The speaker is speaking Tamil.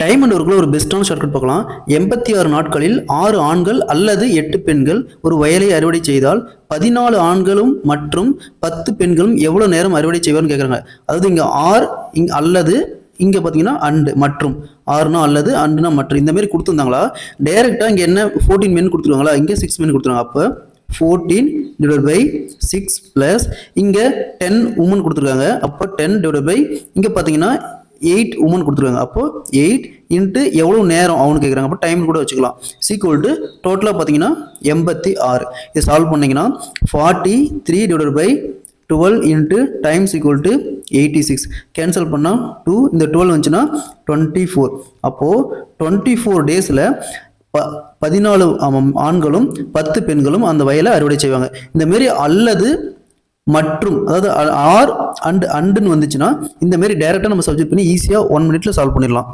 டைம் அண்ட் ஒர்க்கில் ஒரு பெஸ்ட்டான ஷார்ட்கட் பார்க்கலாம். 86 நாட்களில் 6 ஆண்கள் அல்லது 8 பெண்கள் ஒரு வயலை அறுவடை செய்தால் 14 ஆண்களும் மற்றும் 10 பெண்களும் எவ்வளோ நேரம் அறுவடை செய்வார்னு கேட்குறாங்க. அதாவது இங்கே ஆர் அல்லது இங்கே பார்த்தீங்கன்னா அண்டு மற்றும் ஆறுனா அல்லது அண்டுனா மற்றும் இந்த மாதிரி கொடுத்துருந்தாங்களா டைரெக்டாக இங்கே என்ன 14 மென் கொடுத்துருவாங்களா இங்கே 6 மென் கொடுத்துருவாங்க. அப்போ 14 divided by 6 plus இங்கே 10 உமன் கொடுத்துருக்காங்க. அப்போ 10 divided by இங்கே பார்த்தீங்கன்னா 8 உமன் கொடுத்துருக்காங்க. அப்போ 8 இன்ட்டு எவ்வளோ நேரம் அவனு கேட்குறாங்க. அப்போ டைம் கூட வச்சுக்கலாம். சீக்குவல் டு டோட்டலாக பார்த்தீங்கன்னா 86. இதை சால்வ் பண்ணிங்கன்னா 43 divided by 12 into times equal to 86. Cancel பண்ணால் 2 இந்த 12 வந்துச்சுன்னா 24. அப்போது 24 டேஸில் 14 ஆண்களும் 10 பெண்களும் அந்த வயலை அறுவடை செய்வாங்க. இந்த மாரி அல்லது மற்றும் அதாவது ஆர் அண்டுன்னு வந்துச்சுன்னா இந்த மாதிரி டைரெக்டாக நம்ம சப்ஜெக்ட் பண்ணி ஈஸியாக 1 மினிட்ல சால்வ் பண்ணிடலாம்.